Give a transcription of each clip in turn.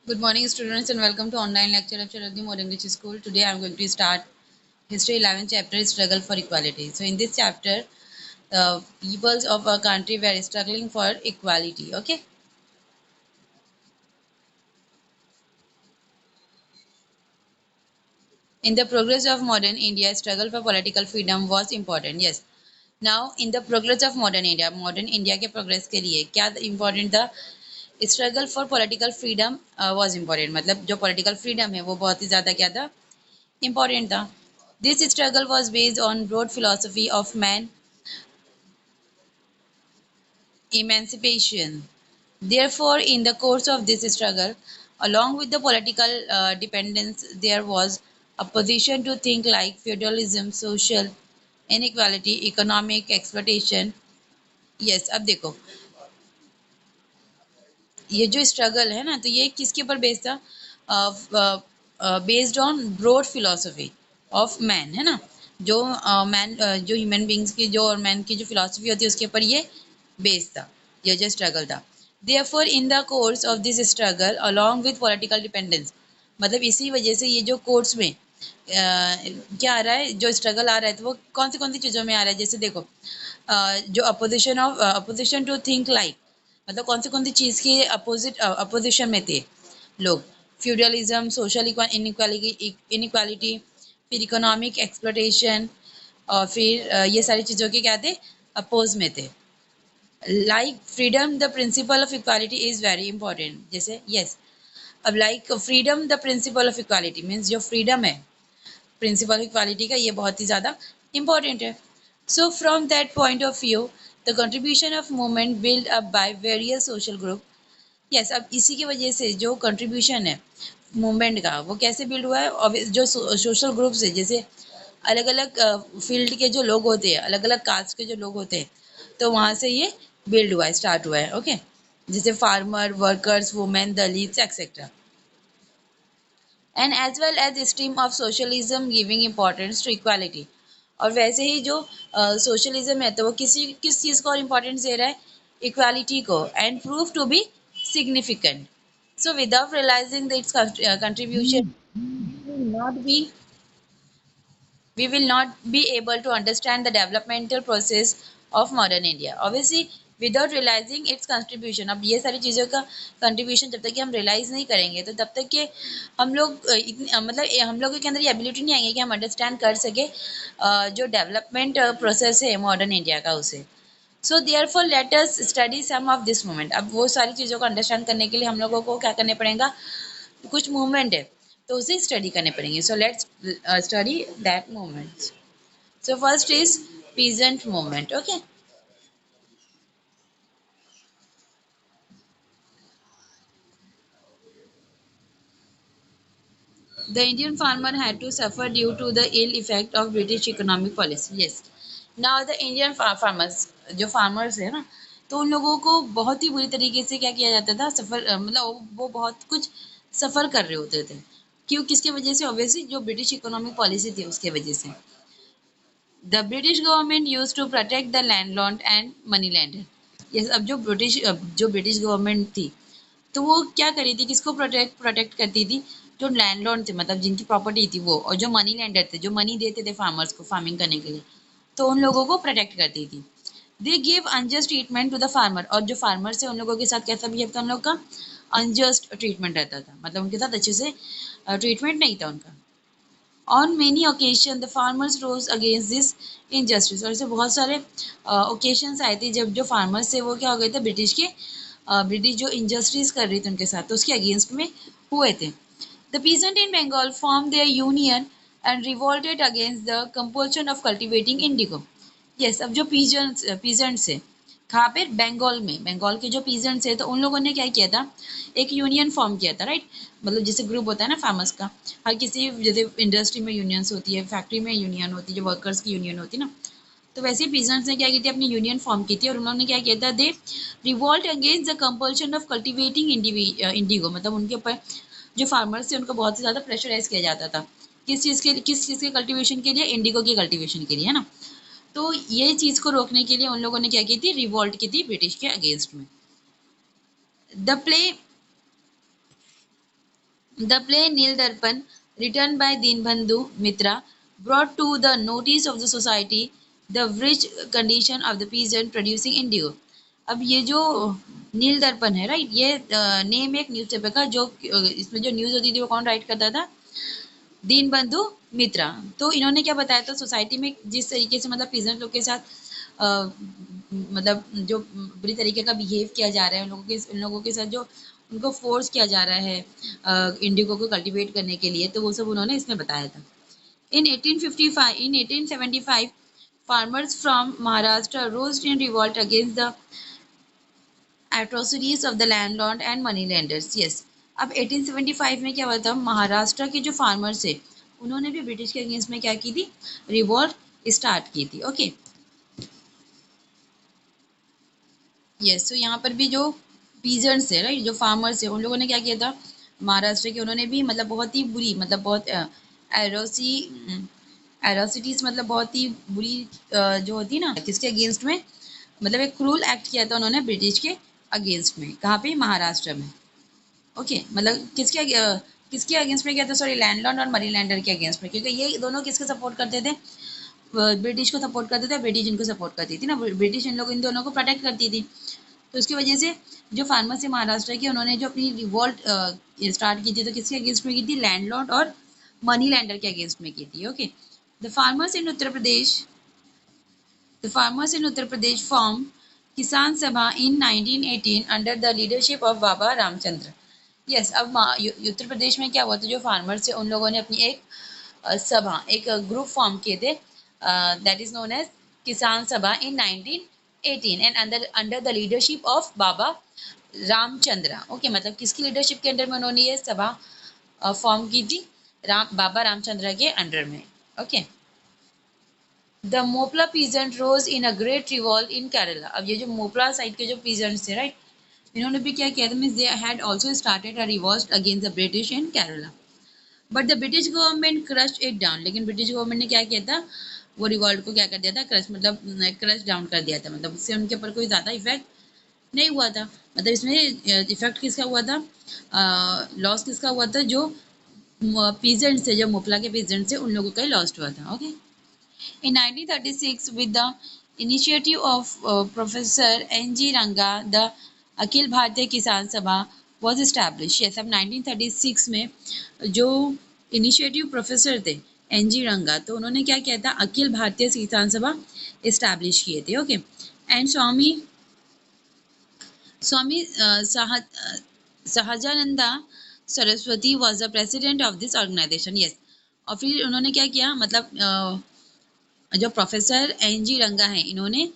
Good morning, students, and welcome to online lecture of Sharaddi More English School. Today, I am going to start History 11 chapter Struggle for Equality. So, in this chapter, the peoples of our country were struggling for equality. Okay. In the progress of modern India, struggle for political freedom was important. Yes. Now, in the progress of modern India के progress के लिए क्या important था? Struggle for political freedom was important. मतलब जो political freedom है वो बहुत ही ज़्यादा क्या था? Important था. This struggle was based on broad philosophy of man emancipation. Therefore, in the course of this struggle, along with the political dependence, there was a position to think like feudalism, social inequality, economic exploitation. Yes, अब देखो ये जो struggle है ना तो ये किसके ऊपर बेस्ड था based on broad philosophy of man है ना जो मैन जो ह्यूमन बींग्स की जो और मैन की जो फिलोसफी होती है उसके ऊपर ये बेस्ड था ये जो स्ट्रगल था therefore in the course of this struggle along with political dependence मतलब इसी वजह से ये जो कोर्स में क्या आ रहा है जो स्ट्रगल आ रहा है तो वो कौन सी चीज़ों में आ रहा है जैसे देखो जो अपोजिशन टू थिंक लाइक मतलब कौन सी चीज़ के अपोजिशन में थे लोग फ्यूडलिज्म सोशल इनइक्वालिटी फिर इकोनॉमिक एक्सप्लोटेशन और फिर ये सारी चीज़ों के क्या थे अपोज में थे like freedom the principle of equality is very important जैसे यस अब like freedom the principle of equality means जो फ्रीडम है प्रिंसिपल ऑफ इक्वालिटी का ये बहुत ही ज़्यादा इंपॉर्टेंट है so from that point of view the contribution of movement build up by various social group yes अब इसी की वजह से जो कंट्रीब्यूशन है मूवमेंट का वो कैसे बिल्ड हुआ है और जो सोशल ग्रुप्स है जैसे अलग अलग फील्ड के जो लोग होते हैं अलग अलग कास्ट के जो लोग होते हैं तो वहाँ से ये बिल्ड हुआ है स्टार्ट हुआ है ओके जैसे farmer workers women dalits etcetera and as well as stream of socialism giving importance to equality और वैसे ही जो सोशलिज्म है तो वो किस चीज़ को और इम्पोर्टेंस दे रहा है इक्वालिटी को and prove to be significant so without realizing that its contribution will not be we will not be able to understand the developmental process of modern India. Obviously, without realizing its contribution, अब ये सारी चीज़ों का contribution जब तक कि हम realize नहीं करेंगे तो तब तक कि हम लोग मतलब हम लोगों के अंदर ये ability नहीं आएंगे कि हम understand कर सके जो development process है modern India का उसे so therefore let us study some of this movement अब वो सारी चीज़ों को अंडरस्टैंड करने के लिए हम लोगों को क्या करने पड़ेगा कुछ मूवमेंट है तो उसे स्टडी करने पड़ेंगे so let's study that movement so first is peasant movement okay The Indian farmer had to suffer due to the ill effect of British economic policy. Yes. Now the Indian farmers जो farmers है ना तो उन लोगों को बहुत ही बुरी तरीके से क्या किया जाता था सफ़र मतलब वो बहुत कुछ सफ़र कर रहे होते थे क्यों किसके वजह से ऑब्वियसली जो ब्रिटिश इकोनॉमिक पॉलिसी थी उसके वजह से the British government use to protect the landlord and money lender yes अब जो ब्रिटिश गवर्नमेंट थी तो वो क्या करी थी किसको प्रोटेक्ट करती थी जो लैंडलॉर्ड थे मतलब जिनकी प्रॉपर्टी थी वो और जो मनी लैंडर थे जो मनी देते थे फार्मर्स को फार्मिंग करने के लिए तो उन लोगों को प्रोटेक्ट करती थी they give unjust treatment to the farmer और जो फार्मर्स है उन लोगों के साथ कैसा बिहेव था उन लोग का अनजस्ट ट्रीटमेंट रहता था मतलब उनके साथ अच्छे से ट्रीटमेंट नहीं था उनका on many occasion the farmers rose against this injustice और ऐसे बहुत सारे ओकेजन्स आए थे जब जो फार्मर्स थे वो क्या हो गए थे ब्रिटिश जो इनजस्टिस कर रही थी उनके साथ तो उसके अगेंस्ट में हुए थे the peasant in Bengal form their union and revolted against the compulsion of cultivating indigo yes अब जो पीजेंट्स है कहाँ पे बंगाल में बंगाल के जो पीजेंट्स है तो उन लोगों ने क्या किया था एक यूनियन फॉर्म किया था राइट मतलब जैसे ग्रुप होता है ना फार्मर्स का हर किसी जैसे इंडस्ट्री में यूनियंस होती है फैक्ट्री में यूनियन होती है जो वर्कर्स की यूनियन होती है ना तो वैसे ही पीजेंट्स ने क्या की थी अपनी यूनियन फॉर्म की थी और उन्होंने क्या किया था they revolt against the compulsion of cultivating indigo मतलब उनके ऊपर जो फार्मर्स थे उनको बहुत ही ज़्यादा प्रेशराइज किया जाता था किस चीज़ के कल्टिवेशन के लिए इंडिगो की कल्टिवेशन के लिए है ना तो ये चीज़ को रोकने के लिए उन लोगों ने क्या की थी रिवॉल्ट की थी ब्रिटिश के अगेंस्ट में the play The play Nil Darpan, written by Dinbandhu Mitra, brought to the notice of the society the rich condition of the peasant producing indigo. अब ये जो नील दर्पण है, राइट, ये नेम एक न्यूज़पेपर का, जो इसमें जो न्यूज़ होती थी वो कौन राइट करता था? दीनबंधु मित्रा। तो इन्होंने क्या बताया था, सोसाइटी में जिस तरीके से मतलब पीजेंट लोग के साथ मतलब जो बुरी तरीके का बिहेव किया जा रहा है उन लोगों के साथ, जो उनको फोर्स किया जा रहा है इंडिगो को कल्टीवेट करने के लिए, तो वो सब उन्होंने इसमें बताया था। इन 1875 farmers from Maharashtra rose in revolt against the atrocities of the landlord and moneylenders. Yes, अब 1875 में क्या हुआ था, महाराष्ट्र के जो फार्मर्स थे उन्होंने भी ब्रिटिश के अगेंस्ट में क्या की थी, रिवॉल्ट स्टार्ट की थी। ओके, यस, तो यहाँ पर भी जो पीजेंट्स है, राइट, जो फार्मर्स है, उन लोगों ने क्या किया था, महाराष्ट्र के, उन्होंने भी मतलब बहुत ही बुरी, मतलब बहुत एरोसी एरोसिटीज, मतलब बहुत ही बुरी जो होती है ना, किसके अगेंस्ट में, मतलब एक क्रूल एक्ट किया था उन्होंने ब्रिटिश के अगेंस्ट में। कहाँ पे? महाराष्ट्र में। ओके, मतलब किसके अगेंस्ट में किया था, सॉरी, लैंडलॉर्ड और मनी लैंडर के अगेंस्ट में, क्योंकि ये दोनों किसको सपोर्ट करते थे, ब्रिटिश को सपोर्ट करते थे, ब्रिटिश इनको सपोर्ट करती थी ना, ब्रिटिश इन दोनों को प्रोटेक्ट करती थी। तो उसकी वजह से जो फार्मर्स है महाराष्ट्र के, उन्होंने जो अपनी रिवॉल्ट स्टार्ट की थी, तो किसके अगेंस्ट में की थी, लैंडलॉर्ड और मनी लैंडर के अगेंस्ट में की थी। Okay, the farmers in Uttar Pradesh The farmers in Uttar Pradesh formed Kisan Sabha in 1918 under the leadership of Baba Ramchandra. Yes, अब उत्तर प्रदेश में क्या हुआ था, जो फार्मर्स थे उन लोगों ने अपनी एक सभा, एक ग्रुप फॉर्म किए थे, दैट इज नोन एज किसान सभा इन 1918 and under the leadership of Baba Ramchandra. Okay, मतलब किसकी लीडरशिप के अंडर में उन्होंने ये सभा फॉर्म की थी, बाबा रामचंद्र के अंडर में। Okay, the Moplah peasant rose in a great revolt in Kerala. अब ये जो मोपला साइड के जो पीजेंट्स थे, राइट, इन्होंने भी क्या किया था, means they had also started a revolt against the British in Kerala, but the British government crushed it down. लेकिन ब्रिटिश गवर्नमेंट ने क्या किया था, वो रिवॉल्ट को क्या कर दिया था, क्रश, मतलब क्रश डाउन कर दिया था, मतलब उससे उनके ऊपर कोई ज़्यादा इफेक्ट नहीं हुआ था। मतलब इसमें इफेक्ट किसका हुआ था, लॉस किसका हुआ था, जो पीजेंट्स थे, जो मोपला के पीजेंट्स थे, उन लोगों का ही लॉस्ट हुआ था। Okay, In 1936, with the initiative of Professor N.G. Ranga, the Akhil Bharatiya Kisan Sabha was established. Yes, अब 1936 में जो इनिशिएटिव प्रोफेसर थे N.G. रंगा, तो उन्होंने क्या किया था, अखिल भारतीय किसान सभा इस्टेब्लिश किए थे। Okay, and Swami Swami Sahajananda Saraswati was the president of this organization. Yes, और फिर उन्होंने क्या किया, मतलब जो प्रोफेसर एन जी रंगा हैं, इन्होंने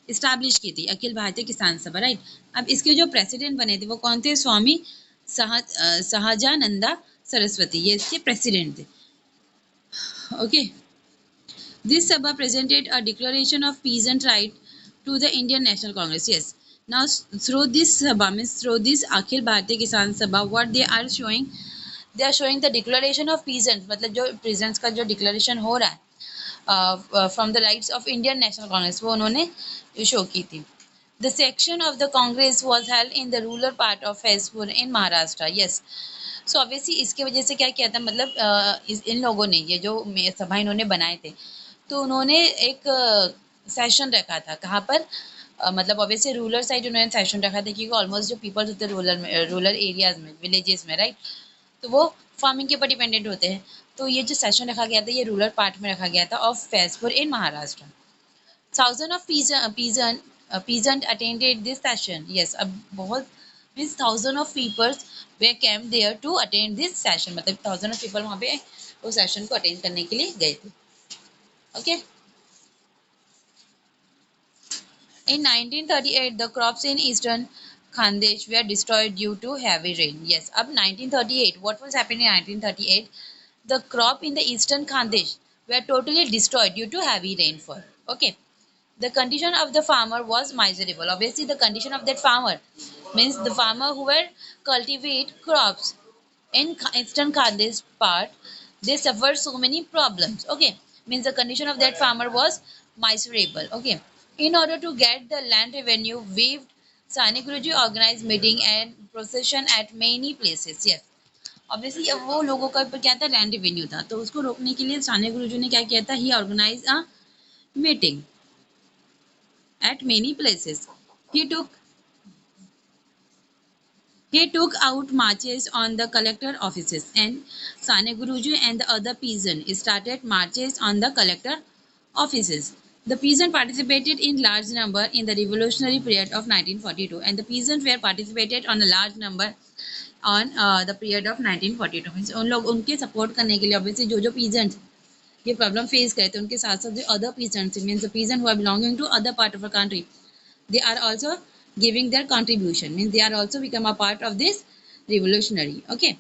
इस्टेब्लिश की थी अखिल भारतीय किसान सभा, राइट। अब इसके जो प्रेसिडेंट बने थे वो कौन थे, स्वामी सहजानंदा सरस्वती, ये इसके प्रेसिडेंट थे। Okay, this sabha presented a declaration of peasant right to the Indian National Congress. Yes, now through this sabha means through this Akhil Bharatiya Kisan Sabha, what they are showing, they are showing the declaration of peasant, मतलब जो peasants का जो डिक्लेरेशन हो रहा है from the rights of Indian National Congress, वो उन्होंने शो की थी। The section of the Congress was held in the rural part of Faizpur in Maharashtra. Yes, so obviously इसकी वजह से क्या किया था, मतलब इन लोगों ने ये जो सभा इन्होंने बनाए थे, तो उन्होंने एक सेशन रखा था, कहाँ पर, मतलब ऑब्वियसली रूरल साइड उन्होंने सेशन रखा था, क्योंकि ऑलमोस्ट जो पीपल्स होते हैं रूरल एरियाज में, विलेजेस में, राइट, तो वो फार्मिंग के ऊपर डिपेंडेंट होते हैं। तो ये जो सेशन रखा गया था, ये रूरल पार्ट में रखा गया था of Faizpur in Maharashtra. Thousand of peasant attended this session. Yes, अब बहुत means thousand of peoples they came there to attend this session, मतलब थाउजेंड ऑफ पीपल वहाँ पे उस सेशन को अटेंड करने के लिए गए थे। Okay, In 1938, the crops in eastern Khandesh were destroyed due to heavy rain. Yes, अब 1938, what was happening in 1938? The crop in the eastern Khandesh were totally destroyed due to heavy rainfall. Okay, the condition of the farmer was miserable. Obviously, the condition of that farmer means the farmer who were cultivate crops in eastern Khandesh part, they suffered so many problems. Okay, means the condition of that farmer was miserable. Okay, in order to get the land revenue waived, Sani Guruji organized meeting and procession at many places. Yes, obviously वो लोगों का ऊपर क्या था, land revenue था, तो उसको रोकने के लिए साने गुरुजी ने क्या किया था, he organize a meeting at many places. He took he took out marches on the collector offices, and Sane Guruji and the other peasants started marches on the collector offices. The peasants participated in large number in the revolutionary period of 1942, and the peasants were participated on a large number on the period of 1942. Means उन लोग उनके support करने के लिए obviously जो peasants ये problem face करे थे, उनके साथ साथ जो other peasants means the peasants who are belonging to other part of a country, they are also giving their contribution, means they are also become a part of this revolutionary. Okay,